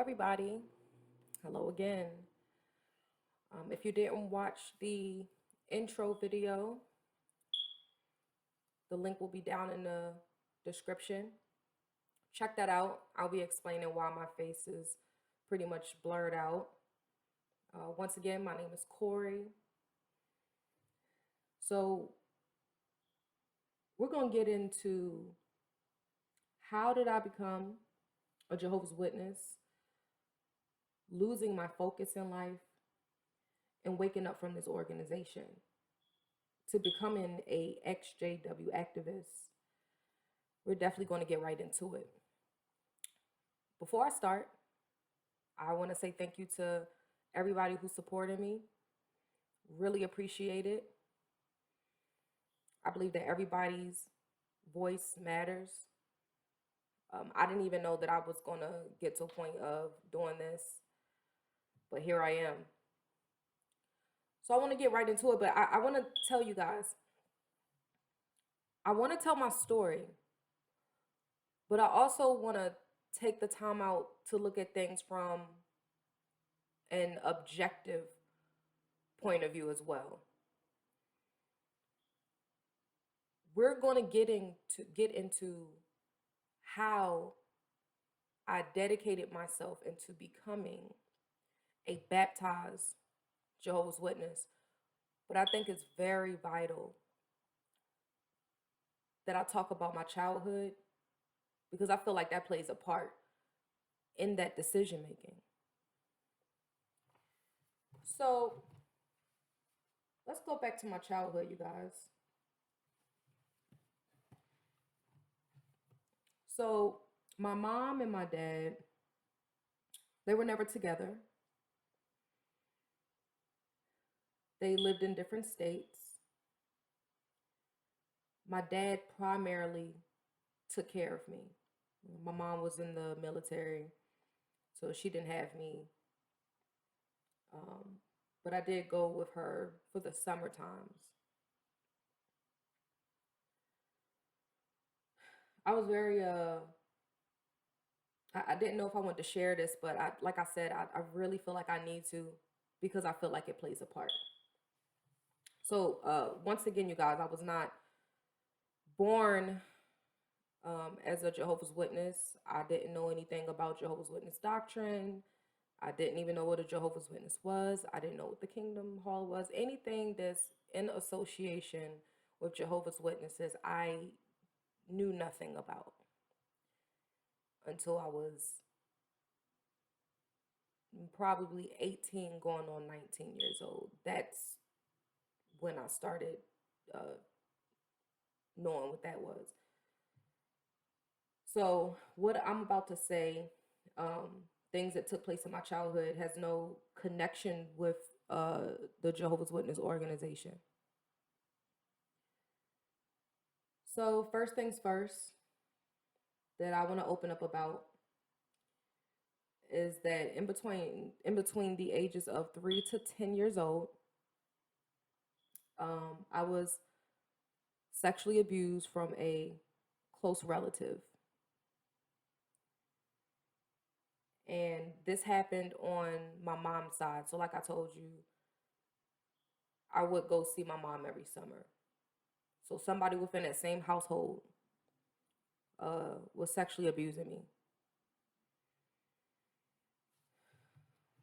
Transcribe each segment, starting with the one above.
everybody. Hello again. If you didn't watch the intro video, the link will be down in the description. Check that out. I'll be explaining why my face is pretty much blurred out. Once again, my name is Corey. So, we're going to get into how did I become a Jehovah's Witness, losing my focus in life, and waking up from this organization to becoming a XJW activist. We're definitely going to get right into it. Before I start, I want to say thank you to everybody who supported me. Really appreciate it. I believe that everybody's voice matters. I didn't even know that I was going to get to a point of doing this, but here I am. So I want to get right into it, but I want to tell you guys, I want to tell my story, but I also want to take the time out to look at things from an objective point of view as well. We're going to get into how I dedicated myself into becoming a baptized Jehovah's Witness. But I think it's very vital that I talk about my childhood because I feel like that plays a part in that decision making. So let's go back to my childhood, you guys. So my mom and my dad, they were never together. They lived in different states. My dad primarily took care of me. My mom was in the military, so she didn't have me. Um, but I did go with her for the summer times. I was very I didn't know if I wanted to share this, but like I said, I really feel like I need to because I feel like it plays a part. So once again, you guys, I was not born as a Jehovah's Witness. I didn't know anything about Jehovah's Witness doctrine. I didn't even know what a Jehovah's Witness was. I didn't know what the Kingdom Hall was. Anything that's in association with Jehovah's Witnesses, I knew nothing about until I was probably 18 going on 19 years old. That's when I started uh, knowing what that was. So, what I'm about to say, things that took place in my childhood, has no connection with the Jehovah's Witness organization. So, first things first, that I want to open up about is that in between the ages of 3 to 10 years old, I was sexually abused from a close relative. And this happened on my mom's side. So, like I told you, I would go see my mom every summer. So, somebody within that same household was sexually abusing me.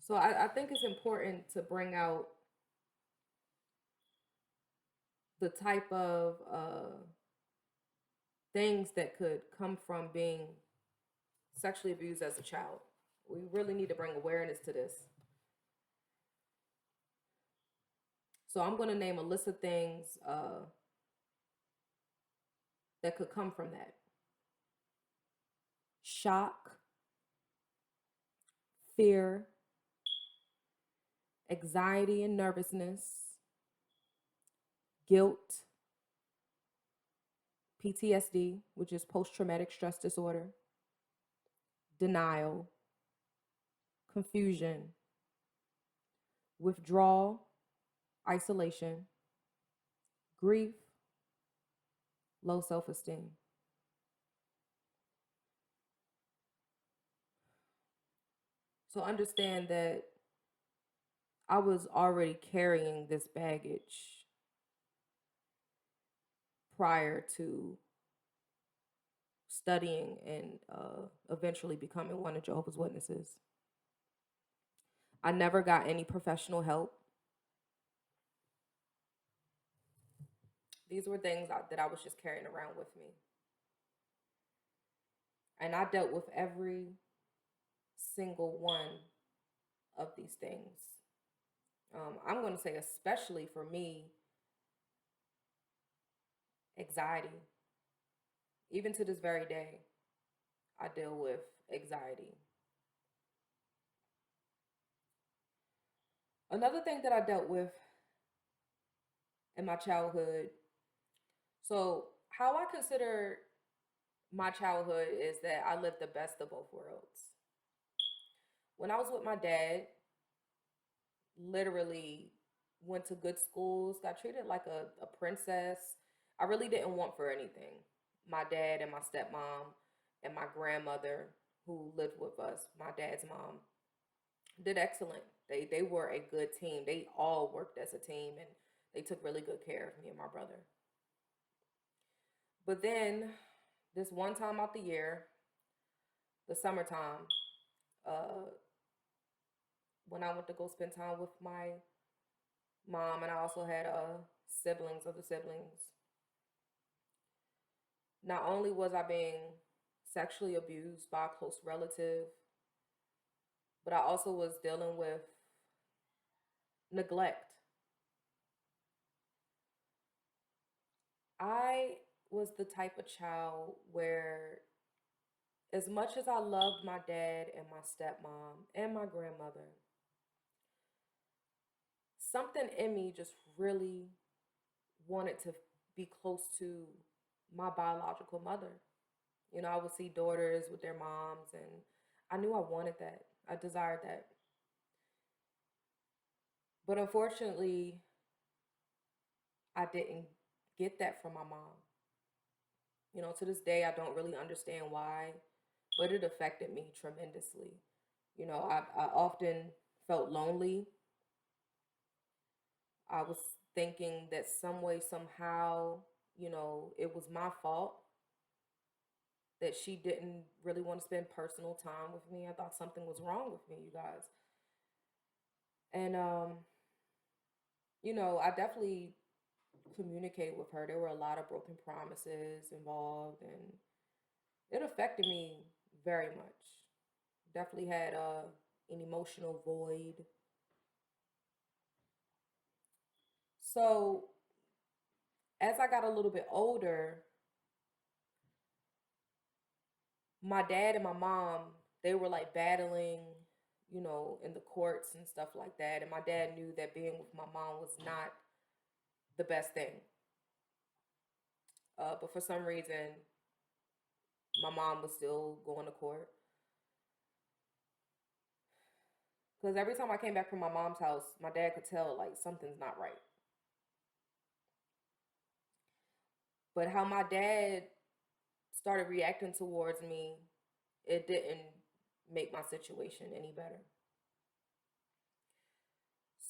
So, I think it's important to bring out the type of things that could come from being sexually abused as a child. We really need to bring awareness to this. So I'm going to name a list of things that could come from that: shock, fear, anxiety and nervousness, guilt, PTSD, which is post traumatic stress disorder, denial, confusion, withdrawal, isolation, grief, low self esteem. So understand that I was already carrying this baggage prior to studying and eventually becoming one of Jehovah's Witnesses. I never got any professional help. These were things that I was just carrying around with me. And I dealt with every single one of these things. I'm going to say, especially for me, anxiety. Even to this very day, I deal with anxiety. Another thing that I dealt with in my childhood, so how I consider my childhood is that I lived the best of both worlds. When I was with my dad, literally went to good schools, got treated like a princess. I really didn't want for anything. My dad and my stepmom and my grandmother who lived with us, my dad's mom, did excellent. They were a good team. They all worked as a team and they took really good care of me and my brother. But then this one time out the year, the summertime, uh, when I went to go spend time with my mom, and I also had siblings, other siblings. Not only was I being sexually abused by a close relative, but I also was dealing with neglect. I was the type of child where, as much as I loved my dad and my stepmom and my grandmother, something in me just really wanted to be close to my biological mother. You know, I would see daughters with their moms, and I knew I wanted that. I desired that. But unfortunately, I didn't get that from my mom. You know, to this day, I don't really understand why, but it affected me tremendously. You know, I often felt lonely. I was thinking that some way, somehow, you know, it was my fault that she didn't really want to spend personal time with me. I thought something was wrong with me, you guys. And you know, I definitely communicated with her. There were a lot of broken promises involved, and it affected me very much. Definitely had an emotional void. So as I got a little bit older, my dad and my mom, they were like battling, you know, in the courts and stuff like that. And my dad knew that being with my mom was not the best thing. But for some reason, my mom was still going to court. Because every time I came back from my mom's house, my dad could tell like something's not right. But how my dad started reacting towards me, it didn't make my situation any better.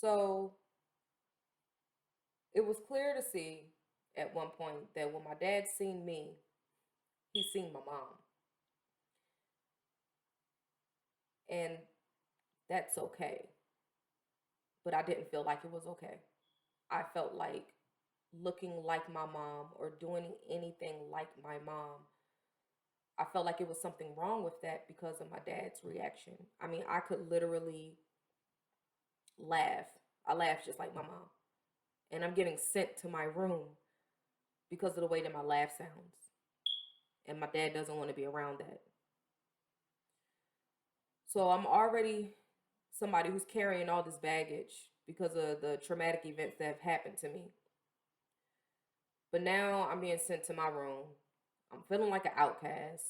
So it was clear to see at one point that when my dad seen me, he seen my mom. And that's okay. But I didn't feel like it was okay. I felt like looking like my mom or doing anything like my mom, I felt like it was something wrong with that because of my dad's reaction. I mean, I could literally laugh. I laugh just like my mom. And I'm getting sent to my room because of the way that my laugh sounds. And my dad doesn't want to be around that. So I'm already somebody who's carrying all this baggage because of the traumatic events that have happened to me. But now I'm being sent to my room. I'm feeling like an outcast.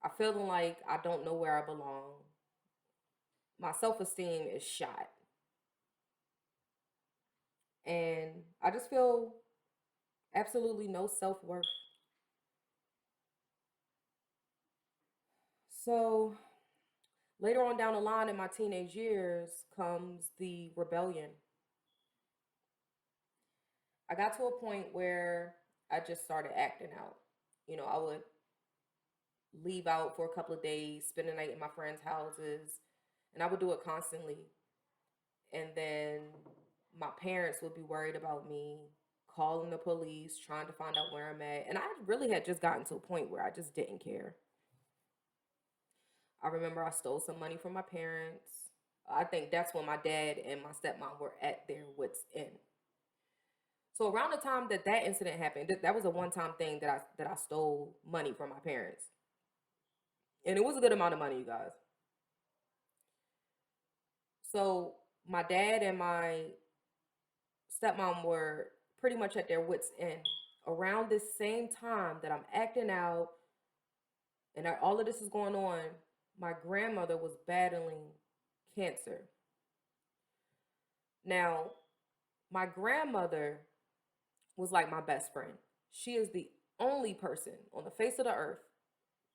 I'm feeling like I don't know where I belong. My self esteem is shot. And I just feel absolutely no self worth. So Later on down the line in my teenage years comes the rebellion. I got to a point where I just started acting out. I would leave out for a couple of days, spend the night in my friends' houses, and I would do it constantly. And then my parents would be worried about me, calling the police, trying to find out where I'm at. And I really had just gotten to a point where I just didn't care. I remember I stole some money from my parents. I think that's when my dad and my stepmom were at their wits' end. So around the time that that incident happened, that was a one-time thing that I stole money from my parents, and it was a good amount of money, you guys. So my dad and my stepmom were pretty much at their wits' end around this same time that I'm acting out and all of this is going on. My grandmother was battling cancer. Now, my grandmother was like my best friend. She is the only person on the face of the earth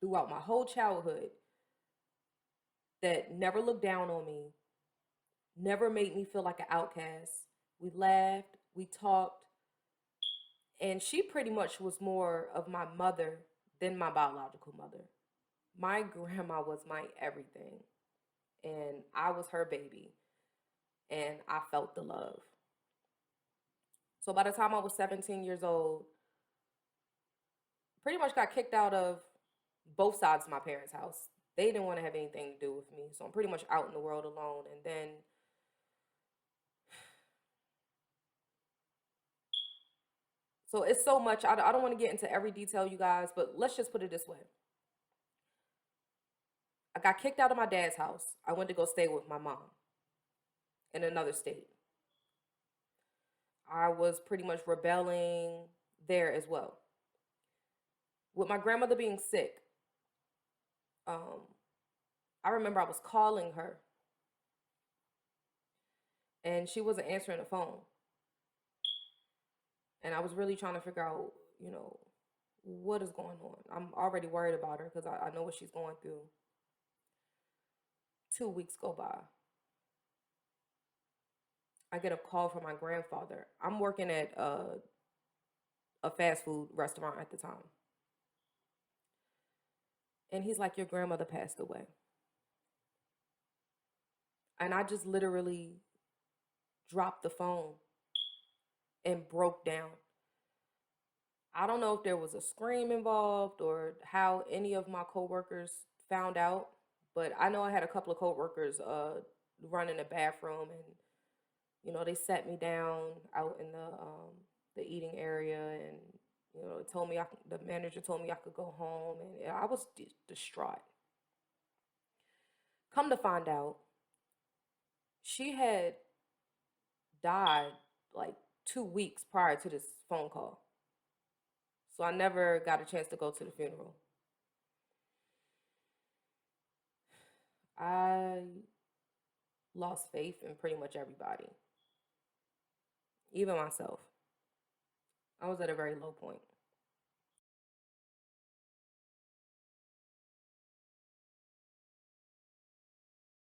throughout my whole childhood that never looked down on me, never made me feel like an outcast. We laughed, we talked, and she pretty much was more of my mother than my biological mother. My grandma was my everything, and I was her baby, and I felt the love. So by the time I was 17 years old, pretty much got kicked out of both sides of my parents' house. They didn't want to have anything to do with me. So I'm pretty much out in the world alone. And then so it's so much. I don't want to get into every detail, you guys, but let's just put it this way. I got kicked out of my dad's house. I went to go stay with my mom in another state. I was pretty much rebelling there as well. With my grandmother being sick, um, I remember I was calling her and she wasn't answering the phone. And I was really trying to figure out, what is going on. I'm already worried about her because I know what she's going through. 2 weeks go by. I get a call from my grandfather. I'm working at a fast food restaurant at the time. And he's like, your grandmother passed away. And I just literally dropped the phone and broke down. I don't know if there was a scream involved or how any of my coworkers found out, but I know I had a couple of coworkers run in the bathroom, and they sat me down out in the eating area, and told me the manager told me I could go home, and I was distraught. Come to find out, she had died like 2 weeks prior to this phone call. So I never got a chance to go to the funeral. I lost faith in pretty much everybody, even myself. I was at a very low point.